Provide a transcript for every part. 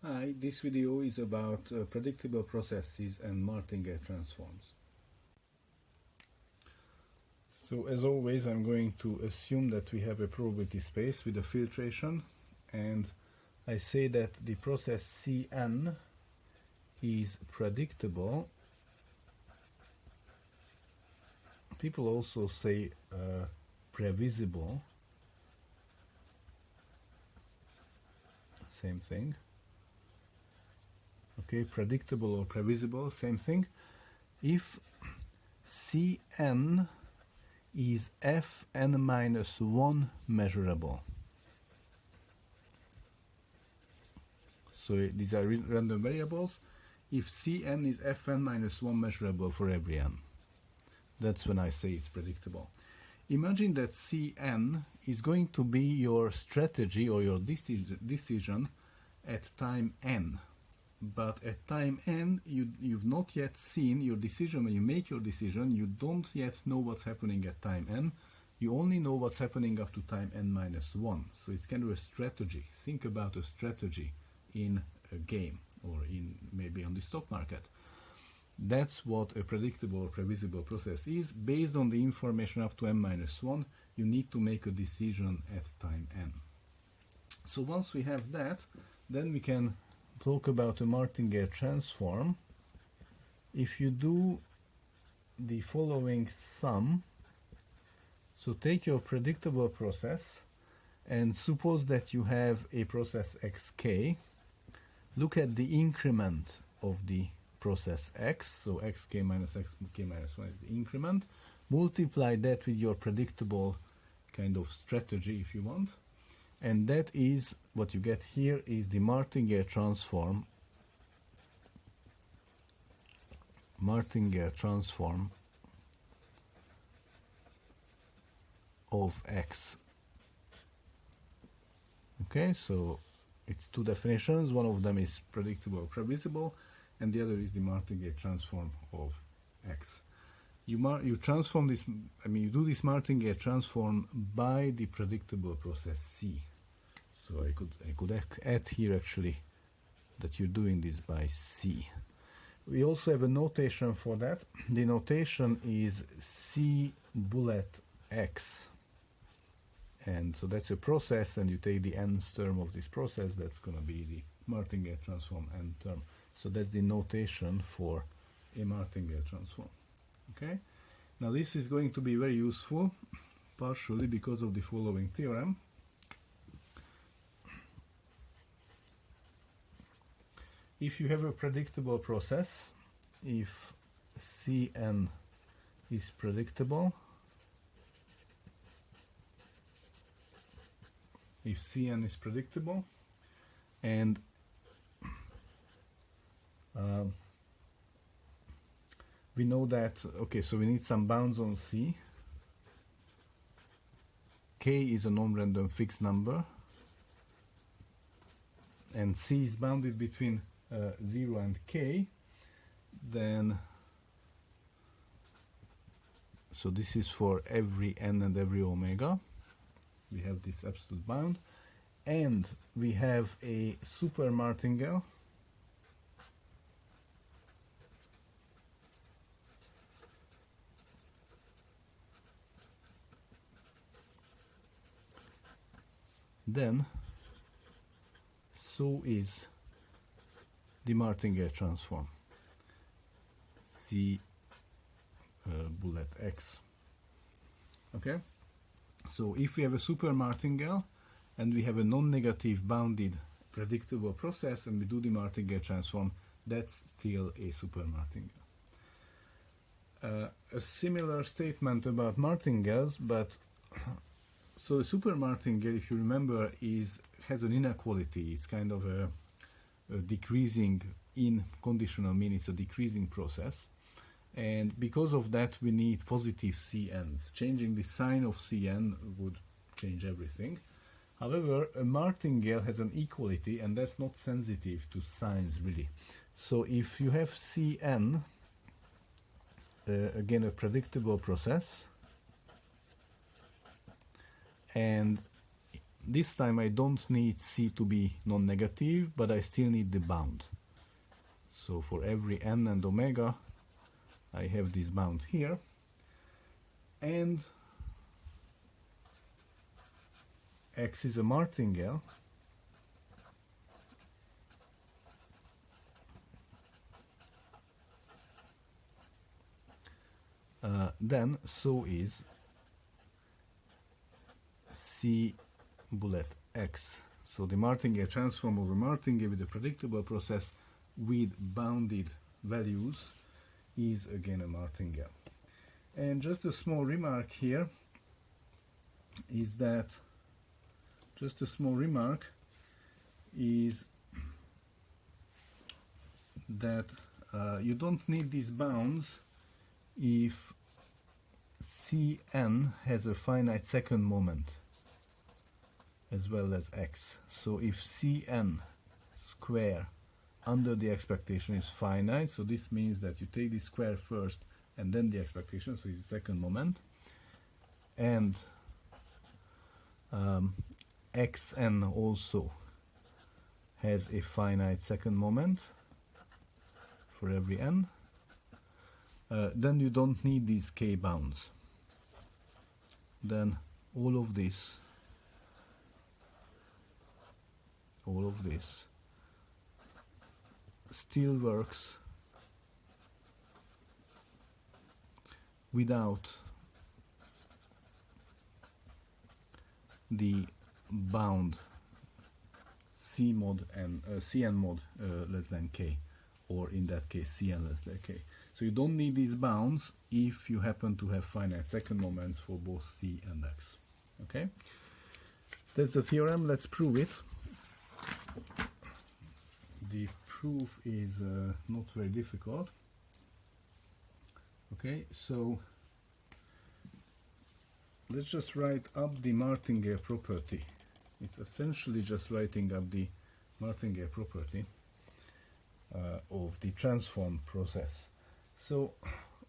Hi, this video is about predictable processes and Martingale transforms. So as always, I'm going to assume that we have a probability space with a filtration, and I say that the process Cn is predictable. People also say previsible, same thing. Okay, predictable or previsible, same thing. If Cn is fn minus 1 measurable. So these are random variables. If Cn is fn minus 1 measurable for every n, that's when I say it's predictable. Imagine that Cn is going to be your strategy or your decision at time n. But at time n, you've not yet seen your decision. When you make your decision, you don't yet know what's happening at time n. You only know what's happening up to time n minus 1. So it's kind of a strategy. Think about a strategy in a game or in maybe on the stock market. That's what a predictable or previsible process is. Based on the information up to n minus 1, you need to make a decision at time n. So once we have that, then we can talk about a Martingale transform. If you do the following sum, so take your predictable process and suppose that you have a process xk. Look at the increment of the process x, so xk minus 1 is the increment. Multiply that with your predictable kind of strategy if you want, and that is what you get here is the Martingale transform of x. Okay, so it's two definitions. One of them is predictable or previsible, and the other is the Martingale transform of x. You transform this, you do this Martingale transform by the predictable process C. So I could add here actually that you're doing this by C. We also have a notation for that. The notation is C bullet x. And so that's a process, and you take the nth term of this process, that's going to be the Martingale transform nth term. So that's the notation for a Martingale transform. Okay. Now this is going to be very useful, partially because of the following theorem. If you have a predictable process, if Cn is predictable, and we know that, okay, so we need some bounds on C. K is a non-random fixed number, and C is bounded between 0 and k, then, so this is for every n and every omega. We have this absolute bound, and we have a super martingale. Then, so is the Martingale transform C bullet x. Okay, so if we have a super martingale and we have a non-negative bounded predictable process and we do the Martingale transform, that's still a super martingale. A similar statement about martingales, but so a super martingale, if you remember, has an inequality. It's kind of a decreasing in conditional mean. It's a decreasing process, and because of that we need positive Cn's. Changing the sign of Cn would change everything. However, a martingale has an equality, and that's not sensitive to signs really. So if you have Cn, again a predictable process, and this time I don't need C to be non-negative, but I still need the bound. So for every n and omega, I have this bound here. And X is a martingale. Then so is C bullet X. So the martingale transform of a martingale with a predictable process with bounded values is again a martingale. And just a small remark here is that you don't need these bounds if Cn has a finite second moment as well as X. So if Cn square under the expectation is finite, so this means that you take the square first and then the expectation, so it's the second moment, and Xn also has a finite second moment for every n, then you don't need these k bounds. Then all of this still works without the bound C mod and Cn mod less than k, or in that case Cn less than k. So you don't need these bounds if you happen to have finite second moments for both C and X. Okay, that's the theorem. Let's prove it. The proof is not very difficult. Okay, so let's just write up the Martingale property. It's essentially just writing up the Martingale property of the transform process. So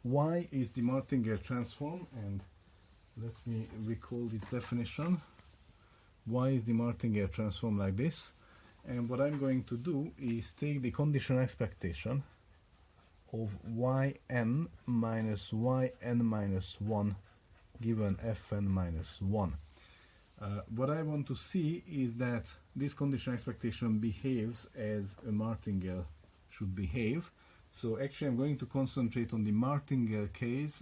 Y is the Martingale transform, and let me recall its definition. Y is the Martingale transform like this, and what I'm going to do is take the conditional expectation of yn minus yn minus 1 given fn minus 1. What I want to see is that this conditional expectation behaves as a martingale should behave. So actually I'm going to concentrate on the martingale case,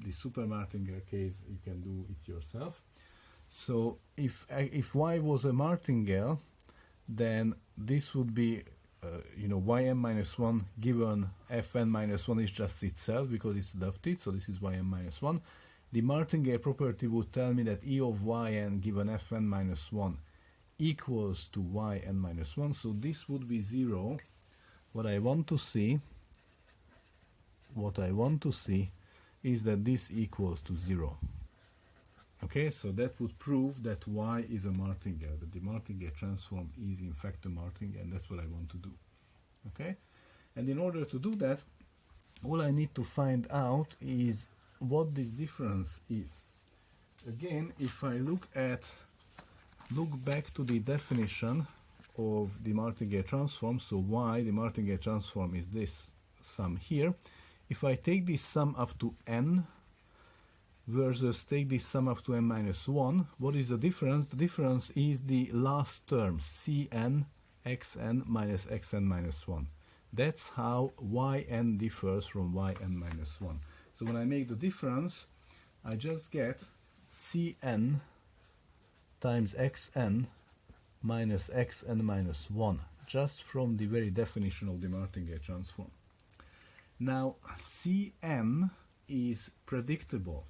the super martingale case. You can do it yourself. So if y was a martingale, then this would be yn minus 1 given fn minus 1 is just itself because it's adapted, so this is yn minus 1. The Martingale property would tell me that E of yn given fn minus 1 equals to yn minus 1, so this would be 0. What I want to see is that this equals to 0. Okay, so that would prove that y is a martingale, that the martingale transform is in fact a martingale, and that's what I want to do. Okay, and in order to do that, all I need to find out is what this difference is. Again, if I look back to the definition of the martingale transform, so y, the martingale transform, is this sum here. If I take this sum up to n versus take this sum up to n minus 1, what is the difference? The difference is the last term, cn xn minus xn minus 1. That's how yn differs from yn minus 1. So when I make the difference, I just get cn times xn minus xn minus 1, just from the very definition of the martingale transform. Now cn is predictable.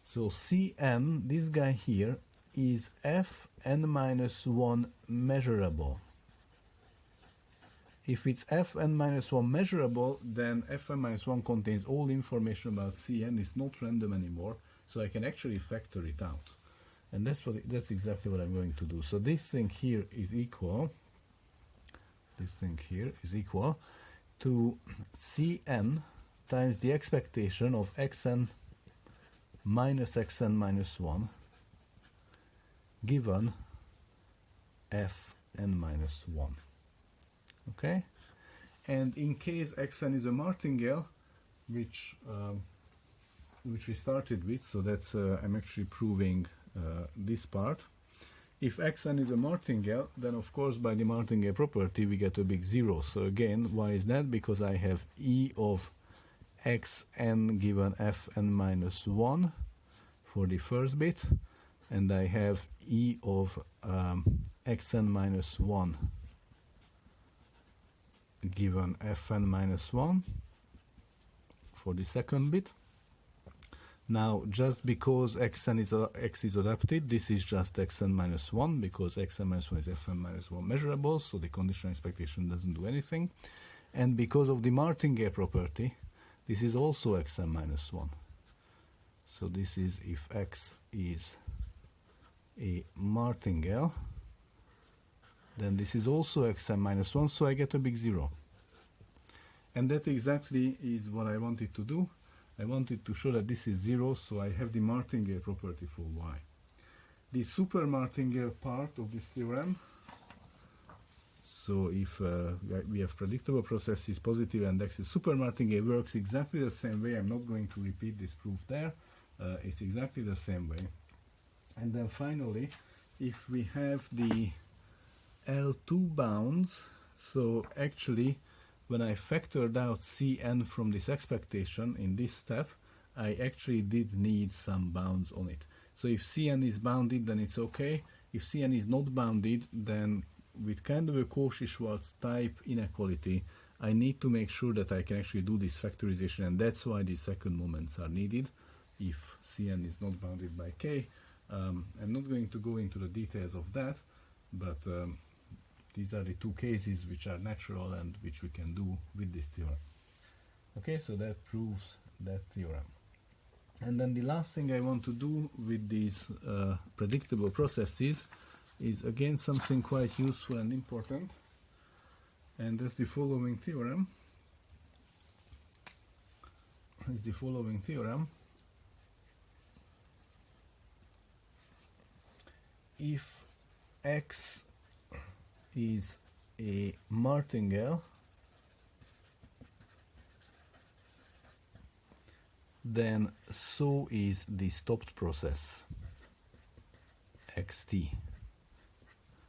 So Cn, this guy here, is fn minus 1 measurable. If it's fn minus 1 measurable, then fn minus 1 contains all information about Cn. It's not random anymore, so I can actually factor it out. And that's exactly what I'm going to do. So this thing here is equal to Cn times the expectation of xn minus xn minus 1 given fn minus 1. Okay, and in case xn is a martingale, which we started with, so that's I'm actually proving this part. If xn is a martingale, then of course by the martingale property we get a big zero. So again, why is that? Because I have e of xn given fn minus 1 for the first bit, and I have e of xn minus 1 given fn minus 1 for the second bit. Now, just because xn is x is adapted, this is just xn minus 1, because xn minus 1 is fn minus 1 measurables, so the conditional expectation doesn't do anything. And because of the Martingale property, this is also xn minus 1. So this is if x is a martingale, then this is also xn minus 1, so I get a big zero. And that exactly is what I wanted to do. I wanted to show that this is 0, so I have the Martingale property for y. The super martingale part of this theorem, so if we have predictable processes, positive and x is super martingale, works exactly the same way. I'm not going to repeat this proof there. It's exactly the same way. And then finally, if we have the L2 bounds, so actually when I factored out Cn from this expectation in this step, I actually did need some bounds on it. So if Cn is bounded, then it's okay. If Cn is not bounded, then with kind of a Cauchy-Schwarz type inequality, I need to make sure that I can actually do this factorization, and that's why these second moments are needed if Cn is not bounded by k. I'm not going to go into the details of that, but these are the two cases which are natural and which we can do with this theorem. Okay, so that proves that theorem. And then the last thing I want to do with these predictable processes is again something quite useful and important, and that's the following theorem. Is the following theorem. If x is a martingale, then so is the stopped process xt.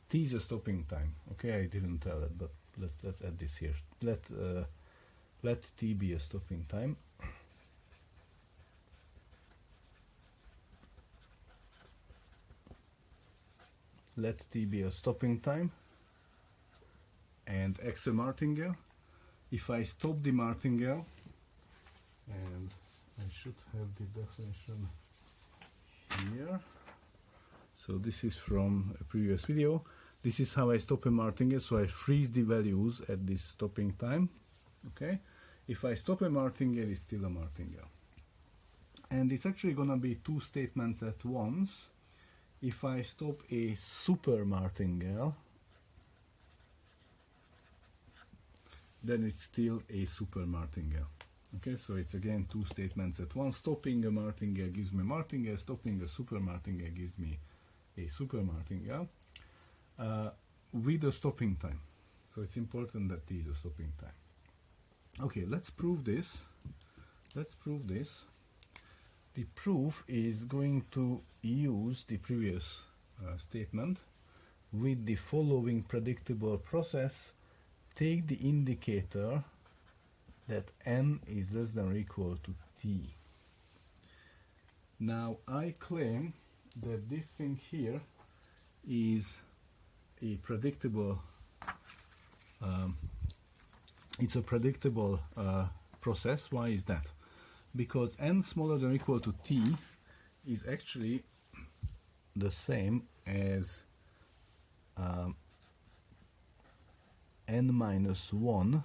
T is a stopping time. Okay, I didn't tell it, but let's add this here. Let t be a stopping time. Let t be a stopping time, and x a martingale. If I stop the martingale, and I should have the definition here. So this is from a previous video. This is how I stop a martingale. So I freeze the values at this stopping time. Okay. If I stop a martingale, it's still a martingale. And it's actually gonna be two statements at once. If I stop a super martingale, then it's still a super martingale. Okay, so it's again two statements at once. Stopping a martingale gives me a martingale, stopping a super martingale gives me a super martingale with a stopping time. So it's important that t is a stopping time. Okay, let's prove this. Let's prove this. The proof is going to use the previous statement with the following predictable process. Take the indicator that n is less than or equal to t. Now I claim that this thing here is a predictable it's a predictable process. Why is that? Because n smaller than or equal to t is actually the same as n minus 1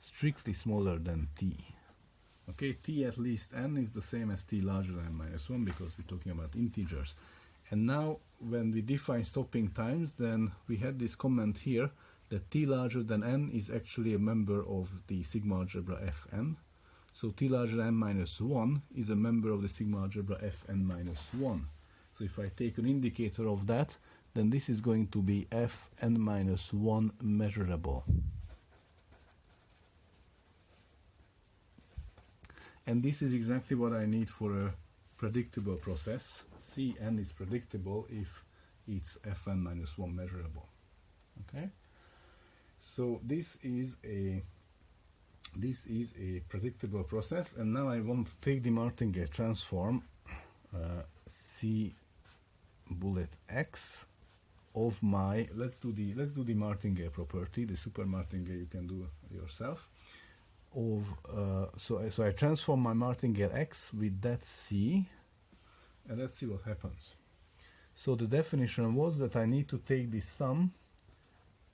strictly smaller than t. Okay, t at least n is the same as t larger than n minus 1 because we're talking about integers. And now when we define stopping times, then we had this comment here that t larger than n is actually a member of the sigma algebra Fn. So t larger than n minus 1 is a member of the sigma algebra Fn minus 1. So if I take an indicator of that, then this is going to be fn minus 1 measurable. And this is exactly what I need for a predictable process. Cn is predictable if it's fn minus 1 measurable. Okay? So this is a predictable process, and now I want to take the Martingale transform C bullet X of my, let's do the Martingale property, the super Martingale you can do yourself. So I transform my Martingale X with that C, and let's see what happens. So the definition was that I need to take the sum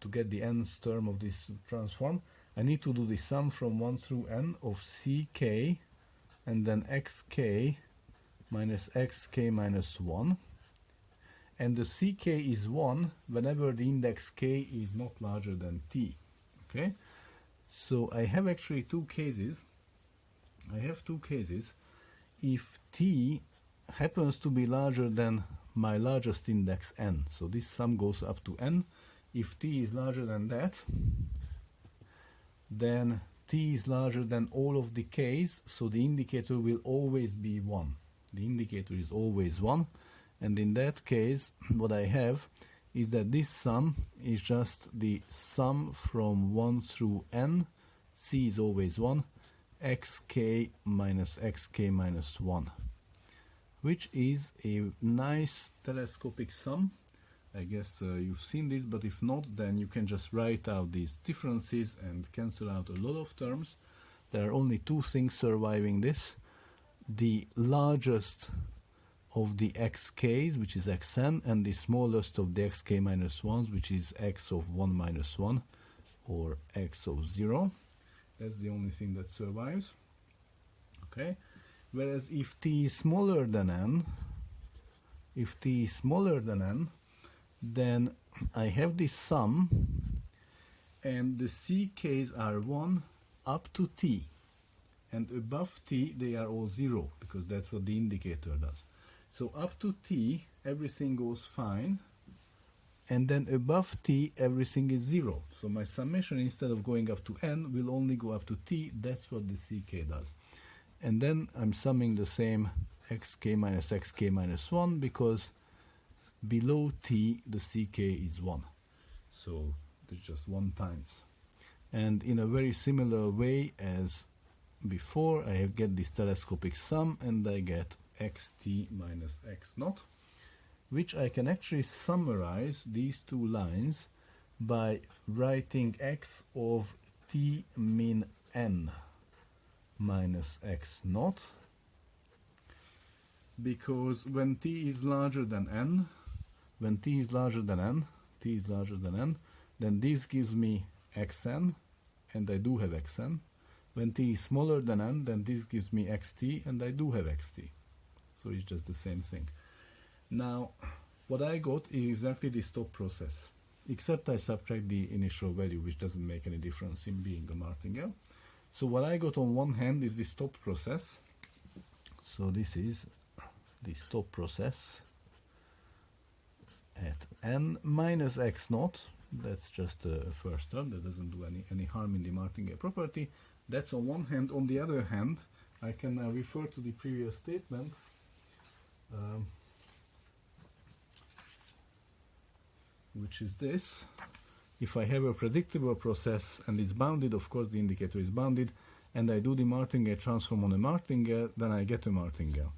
to get the nth term of this transform. I need to do the sum from 1 through n of ck and then xk minus xk minus 1. And the ck is 1 whenever the index k is not larger than t. Okay? So I have actually two cases. If t happens to be larger than my largest index n, so this sum goes up to n. If t is larger than that, then t is larger than all of the k's, so the indicator will always be 1. The indicator is always 1, and in that case what I have is that this sum is just the sum from 1 through n, c is always 1, xk minus 1, which is a nice telescopic sum. I guess you've seen this, but if not, then you can just write out these differences and cancel out a lot of terms. There are only two things surviving this. The largest of the xk's, which is xn, and the smallest of the xk minus 1s, which is x of 1 minus 1, or x of 0. That's the only thing that survives. Okay. Whereas if t is smaller than n, then I have this sum, and the ck's are 1 up to t, and above t they are all 0, because that's what the indicator does. So up to t everything goes fine, and then above t everything is 0. So my summation, instead of going up to n, will only go up to t. That's what the ck does. And then I'm summing the same xk minus 1, because below t the ck is 1, so there's just 1 times. And in a very similar way as before, I get this telescopic sum, and I get xt minus x naught, which I can actually summarize these two lines by writing x of t min n minus x naught, because when t is larger than n, then this gives me xn, and I do have xn. When t is smaller than n, then this gives me xt, and I do have xt. So it's just the same thing. Now, what I got is exactly the stop process, except I subtract the initial value, which doesn't make any difference in being a Martingale. So what I got on one hand is the stop process. So this is the stop process at n minus x naught. That's just a first term, that doesn't do any harm in the Martingale property. That's on one hand. On the other hand, I can now refer to the previous statement, which is this. If I have a predictable process and it's bounded, of course the indicator is bounded, and I do the Martingale transform on a Martingale, then I get a Martingale.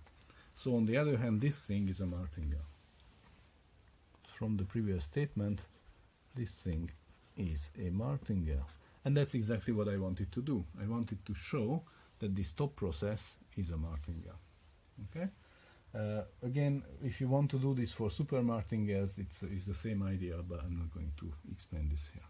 So on the other hand, this thing is a Martingale. From the previous statement, this thing is a Martingale. And that's exactly what I wanted to do. I wanted to show that the stop process is a Martingale. Okay? Again, if you want to do this for super Martingales, it's the same idea, but I'm not going to explain this here.